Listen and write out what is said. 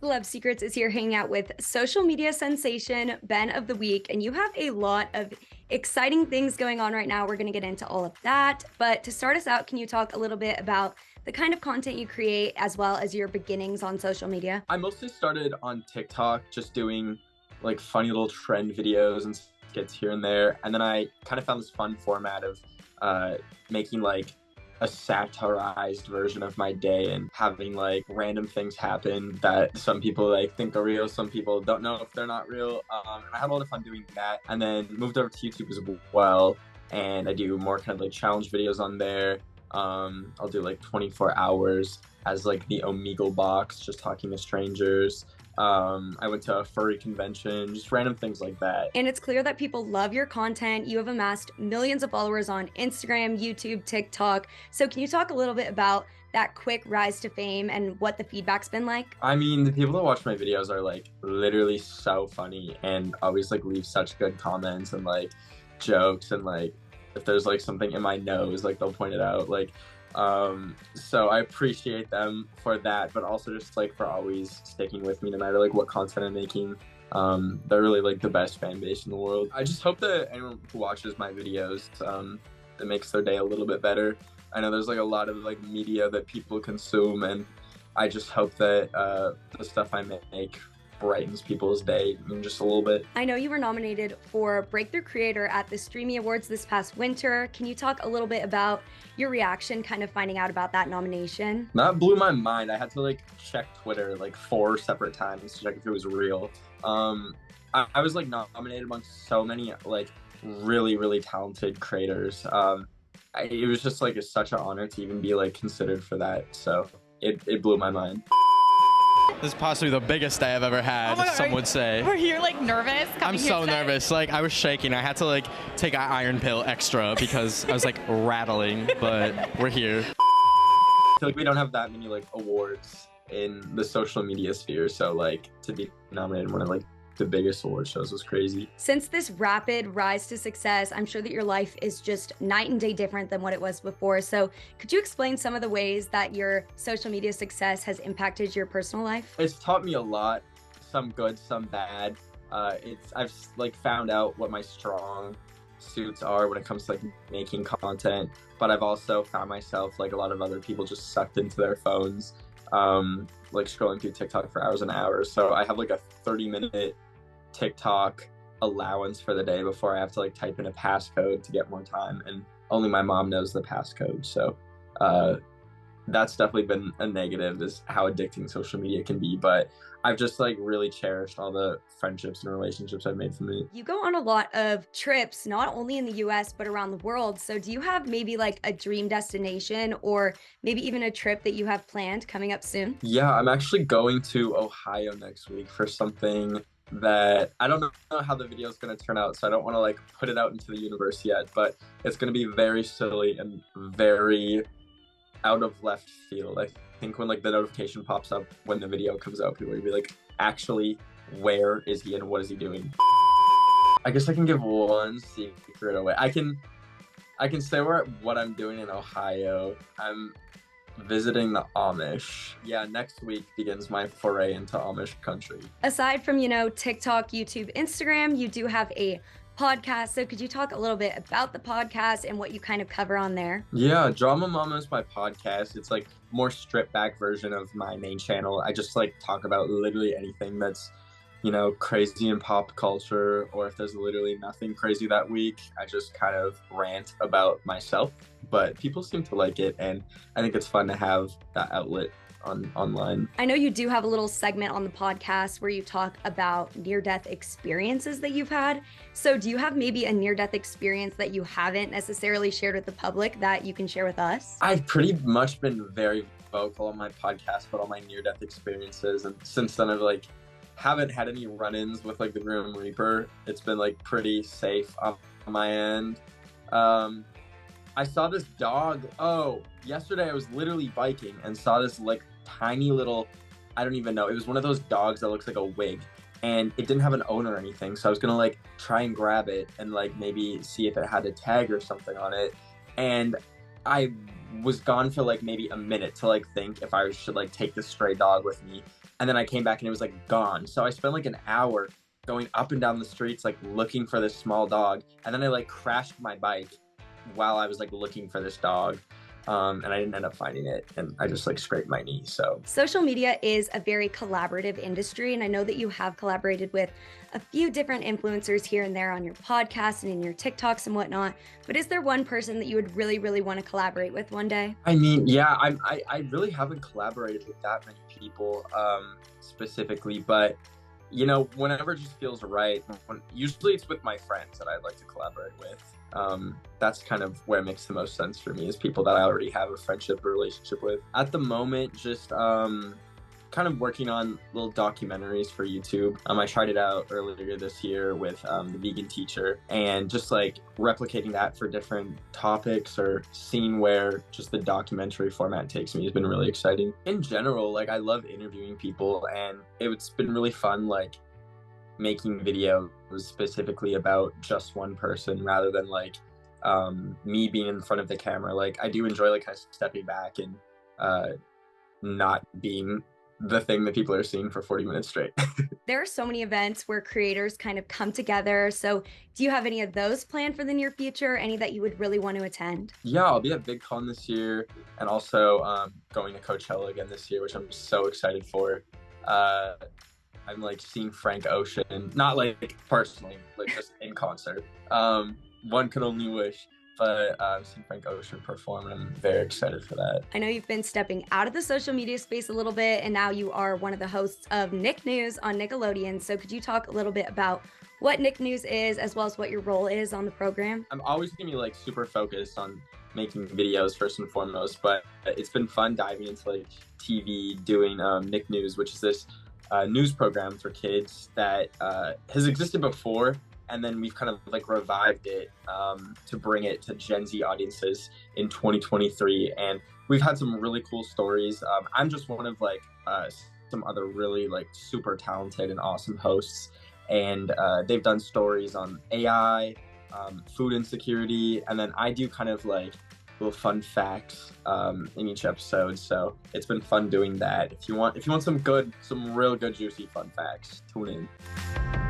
Celeb Secrets is here hanging out with social media sensation Ben of the Week, and you have a lot of exciting things going on right now. We're going to get into all of that. But to start us out, can you talk a little bit about the kind of content you create as well as your beginnings on social media? I mostly started on TikTok, just doing like funny little trend videos and skits here and there. And then I kind of found this fun format of making like a satirized version of my day and having like random things happen that some people like think are real, some people don't know if they're not real. And I had a lot of fun doing that, and then moved over to YouTube as well, and I do more kind of like challenge videos on there. I'll do like 24 hours as like the Omegle box, just talking to strangers. I went to a furry convention, just random things like that. And it's clear that people love your content. You have amassed millions of followers on Instagram, YouTube, TikTok. So can you talk a little bit about that quick rise to fame and what the feedback's been like? I mean, the people that watch my videos are like literally so funny and always like leave such good comments and like jokes, and like if there's like something in my nose, like they'll point it out. So I appreciate them for that, but also just like for always sticking with me no matter like what content I'm making. They're really like the best fan base in the world. I just hope that anyone who watches my videos, it makes their day a little bit better. I know there's like a lot of like media that people consume, and I just hope that the stuff I make brightens people's day just a little bit. I know you were nominated for Breakthrough Creator at the Streamy Awards this past winter. Can you talk a little bit about your reaction kind of finding out about that nomination? That blew my mind. I had to like check Twitter like 4 separate times to check if it was real. I was like nominated amongst so many like really talented creators. It was just like such an honor to even be like considered for that. So it blew my mind. This is possibly the biggest day I've ever had, God, some would say. Were you like nervous? I'm so nervous. Like I was shaking. I had to like take an iron pill extra because I was like rattling, but we're here. I feel like we don't have that many like awards in the social media sphere, so like to be nominated in one of like the biggest award shows was crazy. Since this rapid rise to success, I'm sure that your life is just night and day different than what it was before. So could you explain some of the ways that your social media success has impacted your personal life? It's taught me a lot, some good, some bad. I've like found out what my strong suits are when it comes to like making content, but I've also found myself like a lot of other people just sucked into their phones, like scrolling through TikTok for hours and hours. So I have like a 30-minute TikTok allowance for the day before I have to like type in a passcode to get more time, and only my mom knows the passcode. So that's definitely been a negative, is how addicting social media can be, but I've just like really cherished all the friendships and relationships I've made from it. You go on a lot of trips, not only in the US, but around the world. So do you have maybe like a dream destination or maybe even a trip that you have planned coming up soon? Yeah, I'm actually going to Ohio next week for something that I don't know how the video is going to turn out, so I don't want to like put it out into the universe yet, but it's going to be very silly and very out of left field. I think when like the notification pops up when the video comes out, people will be like, actually, where is he and what is he doing? I guess I can give one secret away. I can say what I'm doing in Ohio. I'm visiting the Amish. Yeah, next week begins my foray into Amish country. Aside from, TikTok, YouTube, Instagram, you do have a podcast. So could you talk a little bit about the podcast and what you kind of cover on there? Yeah, Drama Mama is my podcast. It's like more stripped back version of my main channel. I just like talk about literally anything that's, crazy in pop culture, or if there's literally nothing crazy that week, I just kind of rant about myself. But people seem to like it, and I think it's fun to have that outlet online. I know you do have a little segment on the podcast where you talk about near-death experiences that you've had. So do you have maybe a near-death experience that you haven't necessarily shared with the public that you can share with us? I've pretty much been very vocal on my podcast about all my near-death experiences, and since then I've like haven't had any run-ins with like the Grim Reaper. It's been like pretty safe on my end. I saw this dog. Yesterday I was literally biking and saw this like tiny little, I don't even know. It was one of those dogs that looks like a wig, and it didn't have an owner or anything. So I was gonna like try and grab it and like maybe see if it had a tag or something on it. And I was gone for like maybe a minute to like think if I should like take the stray dog with me. And then I came back and it was like gone. So I spent like an hour going up and down the streets, like looking for this small dog. And then I like crashed my bike while I was like looking for this dog. And I didn't end up finding it, and I just like scraped my knee. So social media is a very collaborative industry, and I know that you have collaborated with a few different influencers here and there on your podcast and in your TikToks and whatnot. But is there one person that you would really, really want to collaborate with one day? I mean, yeah, I really haven't collaborated with that many people specifically, but you know, whenever it just feels right, usually it's with my friends that I'd like to collaborate with. That's kind of where it makes the most sense for me, is people that I already have a friendship or relationship with. At the moment, just kind of working on little documentaries for YouTube. I tried it out earlier this year with the vegan teacher, and just like replicating that for different topics or seeing where just the documentary format takes me has been really exciting. In general, like I love interviewing people, and it's been really fun like making videos specifically about just one person rather than like me being in front of the camera. Like I do enjoy like kind of stepping back and not being the thing that people are seeing for 40 minutes straight. There are so many events where creators kind of come together. So do you have any of those planned for the near future? Any that you would really want to attend? Yeah, I'll be at VidCon this year, and also going to Coachella again this year, which I'm so excited for. I'm like seeing Frank Ocean, not like personally, like just in concert. One could only wish. But I've seen Frank Ocean perform, and I'm very excited for that. I know you've been stepping out of the social media space a little bit, and now you are one of the hosts of Nick News on Nickelodeon. So could you talk a little bit about what Nick News is, as well as what your role is on the program? I'm always going to be like super focused on making videos first and foremost, but it's been fun diving into like TV, doing Nick News, which is this news program for kids that has existed before. And then we've kind of like revived it to bring it to Gen Z audiences in 2023. And we've had some really cool stories. I'm just one of like some other really like super talented and awesome hosts. And they've done stories on AI, food insecurity. And then I do kind of like little fun facts in each episode. So it's been fun doing that. If you want some real good, juicy fun facts, tune in.